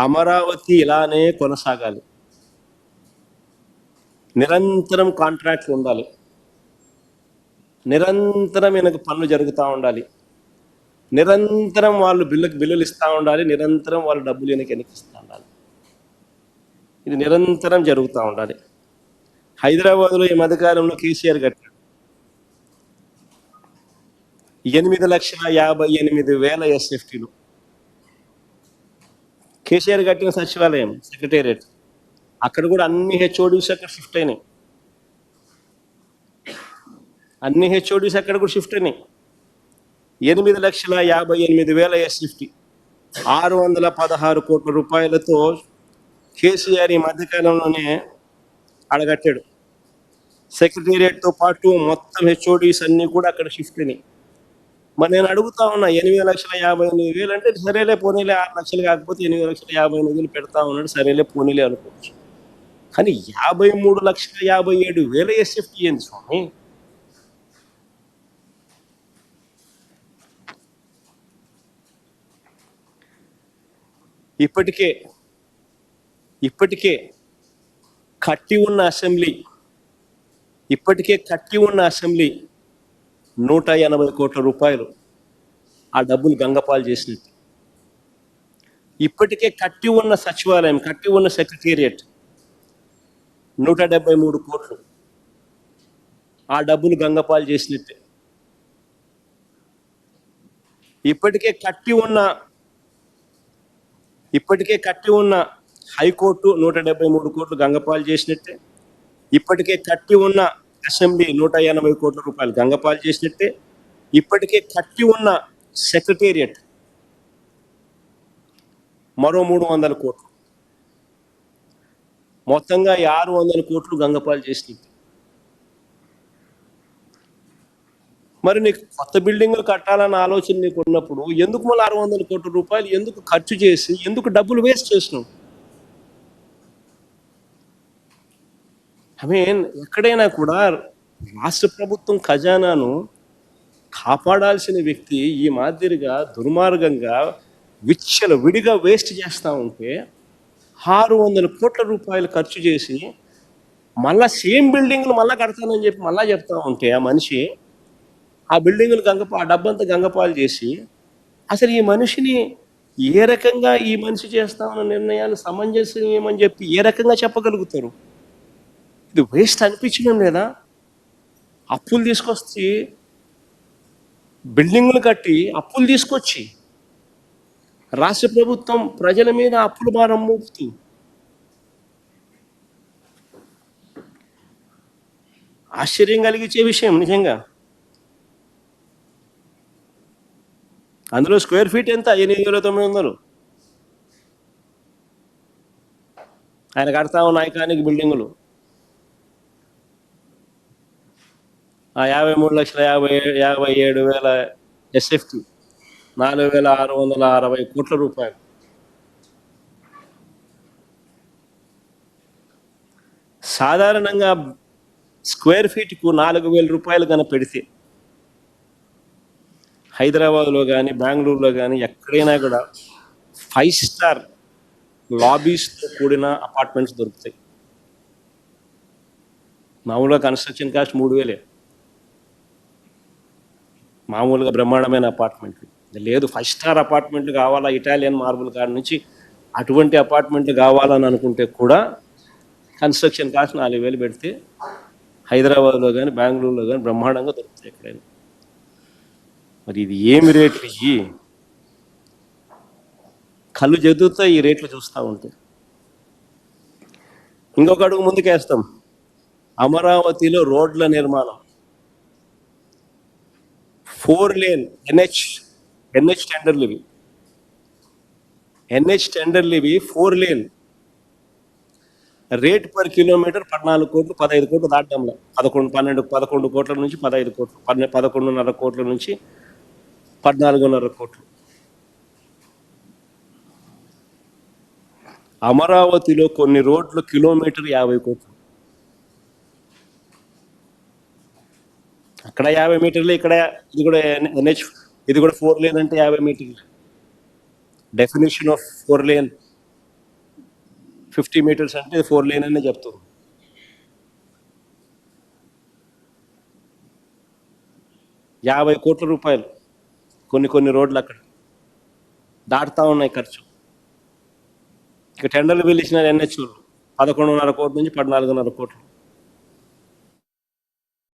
అమరావతి ఇలానే కొనసాగాలి. నిరంతరం కాంట్రాక్ట్లు ఉండాలి. నిరంతరం ఈయనకు పనులు జరుగుతూ ఉండాలి. నిరంతరం వాళ్ళు బిల్లులు ఇస్తూ ఉండాలి. నిరంతరం వాళ్ళు డబ్బులు ఈయనకి వెనకిస్తూ ఉండాలి. ఇది నిరంతరం జరుగుతూ ఉండాలి. హైదరాబాద్లో ఈ మధ్యకాలంలో కేసీఆర్ కట్టాడు 8,58,000 SFTలు. కేసీఆర్ కట్టిన సచివాలయం సెక్రటేరియట్ అక్కడ కూడా అన్ని హెచ్ఓడీస్ అక్కడ షిఫ్ట్ అయినాయి. అన్ని హెచ్ఓడీస్ అక్కడ కూడా షిఫ్ట్ అయినాయి. 8,58,000 SFT 616 కోట్ల రూపాయలతో కేసీఆర్ ఈ మధ్యకాలంలోనే అడగట్టాడు. సెక్రటేరియట్తో పాటు మొత్తం హెచ్ఓడీస్ అన్ని కూడా అక్కడ షిఫ్ట్ అయినాయి. మరి నేను అడుగుతా ఉన్నా 8,58,000 అంటే సరేలే పోనీలే 6 లక్షలు కాకపోతే 8,58,000 పెడతా ఉన్నాడు, సరేలే పోనీలే అనుకోవచ్చు. కానీ 53,57,000 SFT ఏంది స్వామి? ఇప్పటికే కట్టి ఉన్న అసెంబ్లీ 180 కోట్ల రూపాయలు ఆ డబ్బులు గంగపాలు చేసినట్టు. ఇప్పటికే కట్టి ఉన్న సచివాలయం, కట్టి ఉన్న సెక్రటేరియట్ 173 కోట్లు ఆ డబ్బులు గంగపాలు చేసినట్టే. ఇప్పటికే కట్టి ఉన్న హైకోర్టు 173 కోట్లు గంగపాలు చేసినట్టే. ఇప్పటికే కట్టి ఉన్న అసెంబ్లీ 180 కోట్ల రూపాయలు గంగపాలు చేసినట్టే. ఇప్పటికే కట్టి ఉన్న సెక్రటేరియట్ మరో 300 కోట్లు, మొత్తంగా 600 కోట్లు గంగపాలు చేసినట్టు. మరి నీకు కొత్త బిల్డింగ్లు కట్టాలన్న ఆలోచన నీకు ఉన్నప్పుడు ఎందుకు మళ్ళీ 600 కోట్ల రూపాయలు ఎందుకు ఖర్చు చేసి ఎందుకు డబ్బులు వేస్ట్ చేసినావు? ఎక్కడైనా కూడా రాష్ట్ర ప్రభుత్వం ఖజానాను కాపాడాల్సిన వ్యక్తి ఈ మాదిరిగా దుర్మార్గంగా విడిగా వేస్ట్ చేస్తూ ఉంటే 600 కోట్ల రూపాయలు ఖర్చు చేసి మళ్ళా సేమ్ బిల్డింగ్లు మళ్ళా కడతానని చెప్పి మళ్ళా చెప్తా ఉంటే ఆ మనిషి ఆ బిల్డింగ్లు ఆ డబ్బంతా గంగపాలు చేసి అసలు ఈ మనిషిని ఏ రకంగా ఈ మనిషి చేస్తా ఉన్న నిర్ణయాలు సమంజసమని చెప్పి ఏ రకంగా చెప్పగలుగుతారు? ఇది వేస్ట్ అనిపించడం లేదా? అప్పులు తీసుకొచ్చి బిల్డింగ్లు కట్టి అప్పులు తీసుకొచ్చి రాష్ట్ర ప్రభుత్వం ప్రజల మీద అప్పుల భారం మోపుతూ ఆశ్చర్యం కలిగించే విషయం నిజంగా. అందులో స్క్వేర్ ఫీట్ ఎంత? 8,900. ఆయన కడతా ఉన్న ఐకానిక్ బిల్డింగులు ఆ 53,57,000 SFT 4,660 కోట్ల రూపాయలు. సాధారణంగా స్క్వేర్ ఫీట్కు 4,000 రూపాయలు కన్నా పెడితే హైదరాబాద్లో కానీ బెంగళూరులో కానీ ఎక్కడైనా కూడా 5 స్టార్ లాబీస్తో కూడిన అపార్ట్మెంట్స్ దొరుకుతాయి. మామూలుగా కన్స్ట్రక్షన్ కాస్ట్ 3,000. మామూలుగా బ్రహ్మాండమైన అపార్ట్మెంట్లు లేదు. 5 స్టార్ అపార్ట్మెంట్లు కావాలా, ఇటాలియన్ మార్బుల్ కాడ నుంచి అటువంటి అపార్ట్మెంట్లు కావాలని అనుకుంటే కూడా కన్స్ట్రక్షన్ కాస్ట్ 4,000 పెడితే హైదరాబాద్లో కానీ బెంగళూరులో కానీ బ్రహ్మాండంగా దొరుకుతాయి ఎక్కడైనా. మరి ఇది ఏమి రేట్లు? ఇవి కళ్ళు జదుగుతాయి ఈ రేట్లు చూస్తూ ఉంటే. ఇంకొక అడుగు ముందుకేస్తాం. అమరావతిలో రోడ్ల నిర్మాణం 4 లేన్ NH టెండర్లు ఇవి. NH టెండర్లు ఇవి 4 లేన్. రేట్ పర్ కిలోమీటర్ 14 కోట్లు 15 కోట్లు దాటడంలో 11 కోట్ల నుంచి 15 కోట్లు 11.5 కోట్ల నుంచి 14.5 కోట్లు. అమరావతిలో కొన్ని రోడ్లు కిలోమీటర్ 50 కోట్లు. అక్కడ 50 మీటర్లు, ఇక్కడ ఇది కూడా NH, ఇది కూడా 4 లేన్ అంటే 50 మీటర్లు. డెఫినేషన్ ఆఫ్ 4 లేన్ 50 మీటర్స్ అంటే 4 లేన్ అనే చెప్తుంది. ₹50 కోట్ల కొన్ని రోడ్లు అక్కడ దాటుతా ఉన్నాయి ఖర్చు. ఇక టెండర్లు పిలిచిన ఎన్హెచ్ఓలు 11.5 కోట్ల నుంచి 14.5 కోట్లు.